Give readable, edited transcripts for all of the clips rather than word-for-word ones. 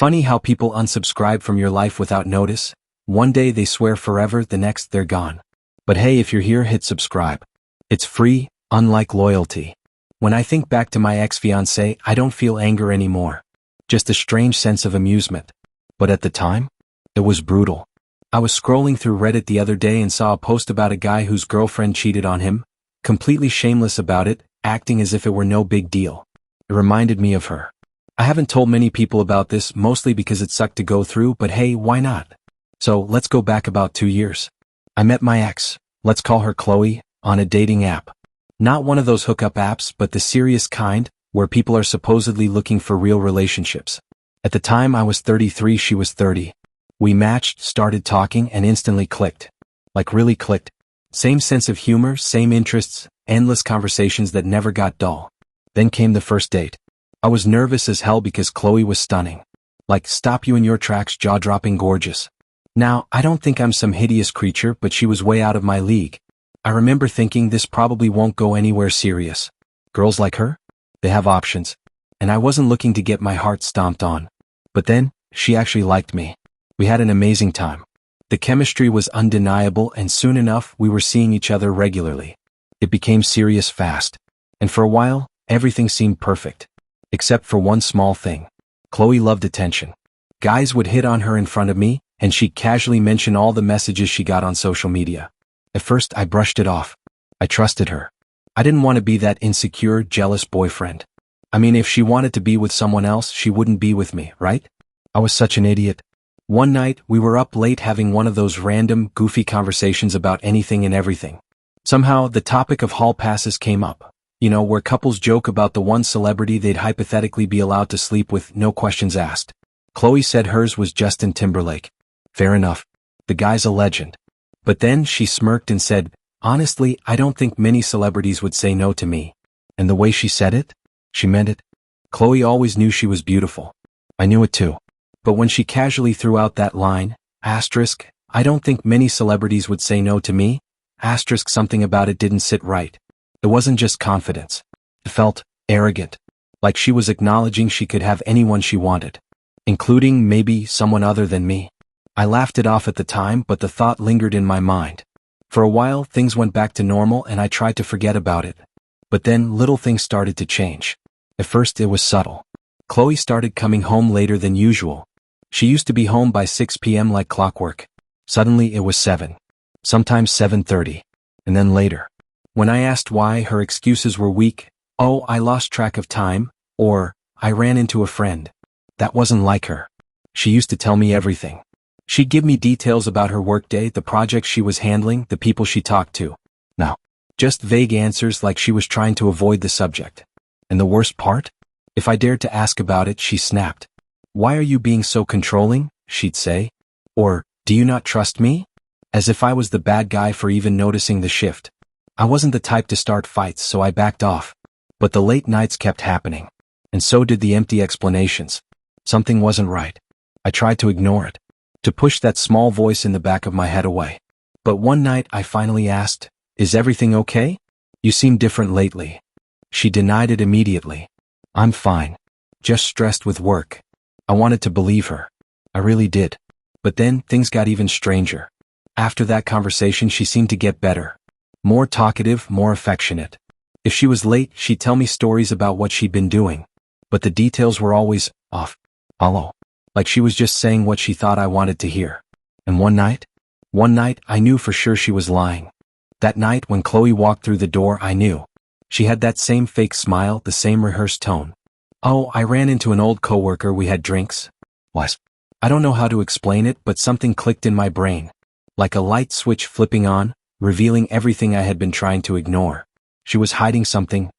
Funny how people unsubscribe from your life without notice. One day they swear forever, the next they're gone. But hey, if you're here, hit subscribe. It's free, unlike loyalty. When I think back to my ex-fiancée, I don't feel anger anymore. Just a strange sense of amusement. But at the time, it was brutal. I was scrolling through Reddit the other day and saw a post about a guy whose girlfriend cheated on him, completely shameless about it, acting as if it were no big deal. It reminded me of her. I haven't told many people about this, mostly because it sucked to go through, but hey, why not? So let's go back about 2 years. I met my ex, let's call her Chloe, on a dating app. Not one of those hookup apps, but the serious kind, where people are supposedly looking for real relationships. At the time I was 33, she was 30. We matched, started talking, and instantly clicked. Like really clicked. Same sense of humor, same interests, endless conversations that never got dull. Then came the first date. I was nervous as hell because Chloe was stunning. Like, stop you in your tracks, jaw-dropping gorgeous. Now, I don't think I'm some hideous creature, but she was way out of my league. I remember thinking this probably won't go anywhere serious. Girls like her? They have options. And I wasn't looking to get my heart stomped on. But then, she actually liked me. We had an amazing time. The chemistry was undeniable, and soon enough we were seeing each other regularly. It became serious fast. And for a while, everything seemed perfect. Except for one small thing. Chloe loved attention. Guys would hit on her in front of me, and she'd casually mention all the messages she got on social media. At first I brushed it off. I trusted her. I didn't want to be that insecure, jealous boyfriend. I mean, if she wanted to be with someone else, she wouldn't be with me, right? I was such an idiot. One night, we were up late having one of those random, goofy conversations about anything and everything. Somehow, the topic of hall passes came up. You know, where couples joke about the one celebrity they'd hypothetically be allowed to sleep with, no questions asked. Chloe said hers was Justin Timberlake. Fair enough. The guy's a legend. But then she smirked and said, honestly, I don't think many celebrities would say no to me. And the way she said it? She meant it. Chloe always knew she was beautiful. I knew it too. But when she casually threw out that line, asterisk, I don't think many celebrities would say no to me, asterisk, something about it didn't sit right. It wasn't just confidence. It felt arrogant. Like she was acknowledging she could have anyone she wanted. Including, maybe, someone other than me. I laughed it off at the time, but the thought lingered in my mind. For a while, things went back to normal and I tried to forget about it. But then, little things started to change. At first, it was subtle. Chloe started coming home later than usual. She used to be home by 6 p.m. like clockwork. Suddenly, it was 7. Sometimes 7:30. And then later. When I asked why, her excuses were weak. Oh, I lost track of time. Or, I ran into a friend. That wasn't like her. She used to tell me everything. She'd give me details about her workday, the projects she was handling, the people she talked to. No. Just vague answers like she was trying to avoid the subject. And the worst part? If I dared to ask about it, she snapped. Why are you being so controlling? She'd say. Or, do you not trust me? As if I was the bad guy for even noticing the shift. I wasn't the type to start fights, so I backed off. But the late nights kept happening. And so did the empty explanations. Something wasn't right. I tried to ignore it. To push that small voice in the back of my head away. But one night I finally asked, is everything okay? You seem different lately. She denied it immediately. I'm fine. Just stressed with work. I wanted to believe her. I really did. But then, things got even stranger. After that conversation, she seemed to get better. More talkative, more affectionate. If she was late, she'd tell me stories about what she'd been doing. But the details were always off. Hollow. Like she was just saying what she thought I wanted to hear. And one night, I knew for sure she was lying. That night when Chloe walked through the door, I knew. She had that same fake smile, the same rehearsed tone. Oh, I ran into an old coworker, we had drinks. What? I don't know how to explain it, but something clicked in my brain. Like a light switch flipping on, revealing everything I had been trying to ignore. She was hiding something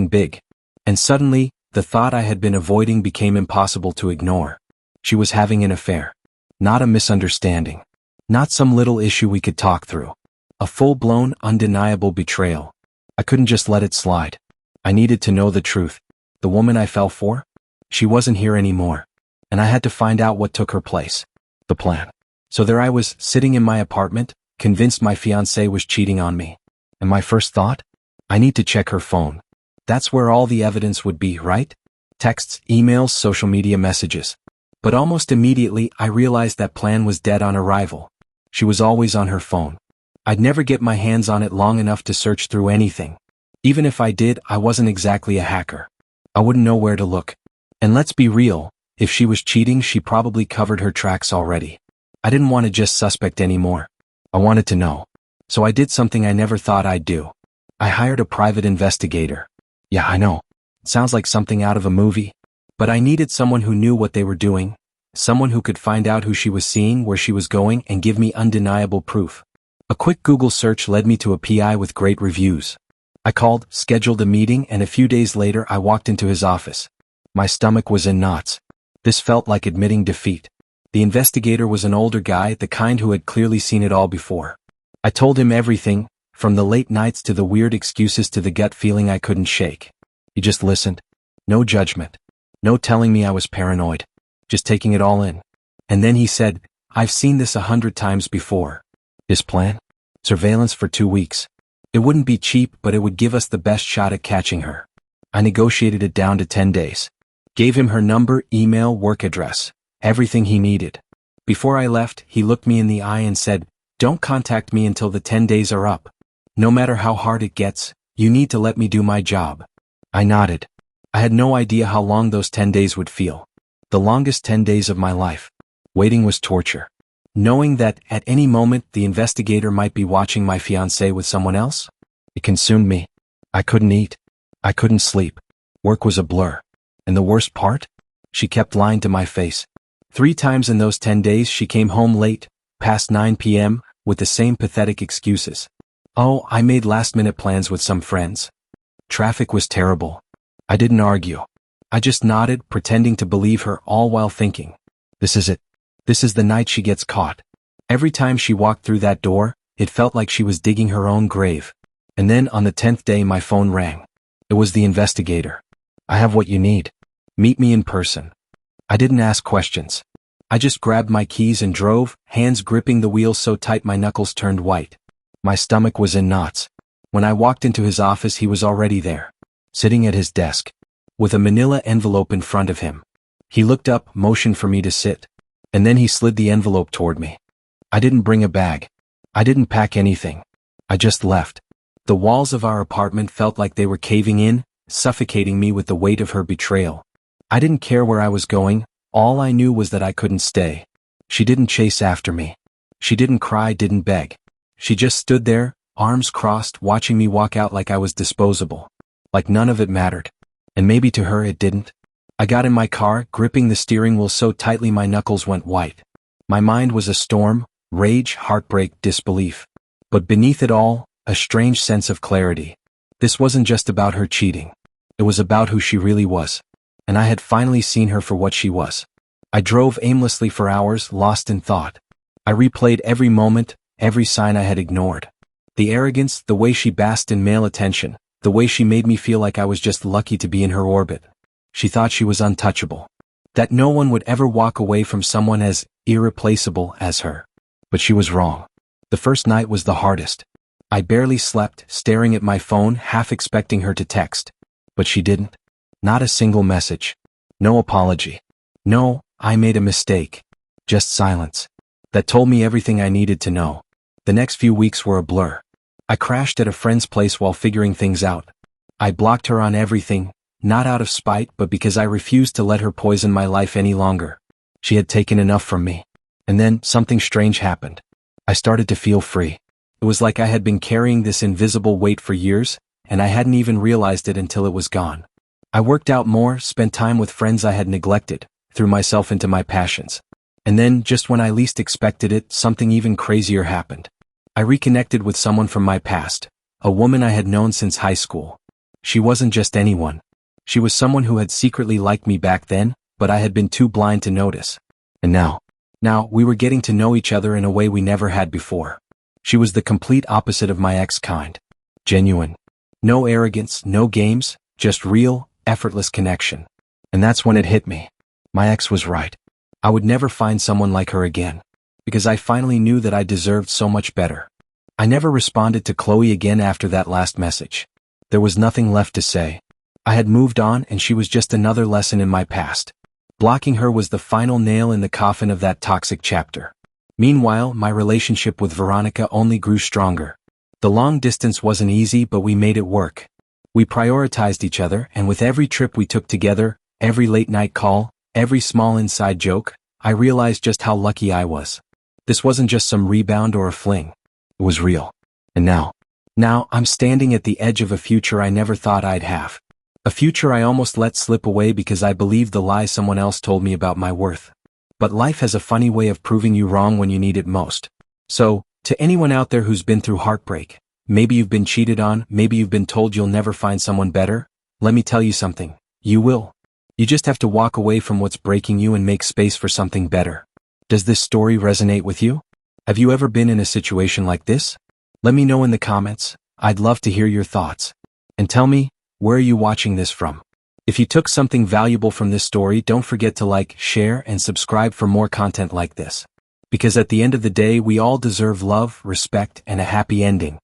big. And suddenly, the thought I had been avoiding became impossible to ignore. She was having an affair. Not a misunderstanding. Not some little issue we could talk through. A full-blown, undeniable betrayal. I couldn't just let it slide. I needed to know the truth. The woman I fell for? She wasn't here anymore. And I had to find out what took her place. The plan. So there I was, sitting in my apartment, convinced my fiancée was cheating on me. And my first thought? I need to check her phone. That's where all the evidence would be, right? Texts, emails, social media messages. But almost immediately I realized that plan was dead on arrival. She was always on her phone. I'd never get my hands on it long enough to search through anything. Even if I did, I wasn't exactly a hacker. I wouldn't know where to look. And let's be real, if she was cheating, she probably covered her tracks already. I didn't want to just suspect anymore. I wanted to know. So I did something I never thought I'd do. I hired a private investigator. Yeah, I know. It sounds like something out of a movie. But I needed someone who knew what they were doing, someone who could find out who she was seeing, where she was going, and give me undeniable proof. A quick Google search led me to a PI with great reviews. I called, scheduled a meeting, and a few days later I walked into his office. My stomach was in knots. This felt like admitting defeat. The investigator was an older guy, the kind who had clearly seen it all before. I told him everything, from the late nights to the weird excuses to the gut feeling I couldn't shake. He just listened. No judgment. No telling me I was paranoid. Just taking it all in. And then he said, "I've seen this 100 times before." His plan? Surveillance for 2 weeks. It wouldn't be cheap, but it would give us the best shot at catching her. I negotiated it down to 10 days. Gave him her number, email, work address. Everything he needed. Before I left, he looked me in the eye and said, "Don't contact me until the 10 days are up. No matter how hard it gets, you need to let me do my job." I nodded. I had no idea how long those 10 days would feel. The longest 10 days of my life. Waiting was torture. Knowing that, at any moment, the investigator might be watching my fiancée with someone else? It consumed me. I couldn't eat. I couldn't sleep. Work was a blur. And the worst part? She kept lying to my face. 3 times in those 10 days she came home late, past 9 p.m., with the same pathetic excuses. Oh, I made last-minute plans with some friends. Traffic was terrible. I didn't argue. I just nodded, pretending to believe her, all while thinking, this is it. This is the night she gets caught. Every time she walked through that door, it felt like she was digging her own grave. And then on the 10th day my phone rang. It was the investigator. "I have what you need. Meet me in person." I didn't ask questions. I just grabbed my keys and drove, hands gripping the wheel so tight my knuckles turned white. My stomach was in knots. When I walked into his office, he was already there, sitting at his desk, with a manila envelope in front of him. He looked up, motioned for me to sit, and then he slid the envelope toward me. I didn't bring a bag. I didn't pack anything. I just left. The walls of our apartment felt like they were caving in, suffocating me with the weight of her betrayal. I didn't care where I was going. All I knew was that I couldn't stay. She didn't chase after me. She didn't cry, didn't beg. She just stood there, arms crossed, watching me walk out like I was disposable. Like none of it mattered. And maybe to her it didn't. I got in my car, gripping the steering wheel so tightly my knuckles went white. My mind was a storm, rage, heartbreak, disbelief. But beneath it all, a strange sense of clarity. This wasn't just about her cheating. It was about who she really was. And I had finally seen her for what she was. I drove aimlessly for hours, lost in thought. I replayed every moment, every sign I had ignored. The arrogance, the way she basked in male attention, the way she made me feel like I was just lucky to be in her orbit. She thought she was untouchable. That no one would ever walk away from someone as irreplaceable as her. But she was wrong. The first night was the hardest. I barely slept, staring at my phone, half expecting her to text. But she didn't. Not a single message. No apology. No, I made a mistake. Just silence. That told me everything I needed to know. The next few weeks were a blur. I crashed at a friend's place while figuring things out. I blocked her on everything, not out of spite but because I refused to let her poison my life any longer. She had taken enough from me. And then, something strange happened. I started to feel free. It was like I had been carrying this invisible weight for years, and I hadn't even realized it until it was gone. I worked out more, spent time with friends I had neglected, threw myself into my passions. And then, just when I least expected it, something even crazier happened. I reconnected with someone from my past, a woman I had known since high school. She wasn't just anyone. She was someone who had secretly liked me back then, but I had been too blind to notice. And now we were getting to know each other in a way we never had before. She was the complete opposite of my ex-kind. Genuine. No arrogance, no games, just real, effortless connection. And that's when it hit me. My ex was right. I would never find someone like her again. Because I finally knew that I deserved so much better. I never responded to Chloe again after that last message. There was nothing left to say. I had moved on and she was just another lesson in my past. Blocking her was the final nail in the coffin of that toxic chapter. Meanwhile, my relationship with Veronica only grew stronger. The long distance wasn't easy, but we made it work. We prioritized each other, and with every trip we took together, every late-night call, every small inside joke, I realized just how lucky I was. This wasn't just some rebound or a fling. It was real. And now I'm standing at the edge of a future I never thought I'd have. A future I almost let slip away because I believed the lie someone else told me about my worth. But life has a funny way of proving you wrong when you need it most. So, to anyone out there who's been through heartbreak, maybe you've been cheated on, maybe you've been told you'll never find someone better, let me tell you something. You will. You just have to walk away from what's breaking you and make space for something better. Does this story resonate with you? Have you ever been in a situation like this? Let me know in the comments. I'd love to hear your thoughts. And tell me, where are you watching this from? If you took something valuable from this story, don't forget to like, share, and subscribe for more content like this. Because at the end of the day, we all deserve love, respect, and a happy ending.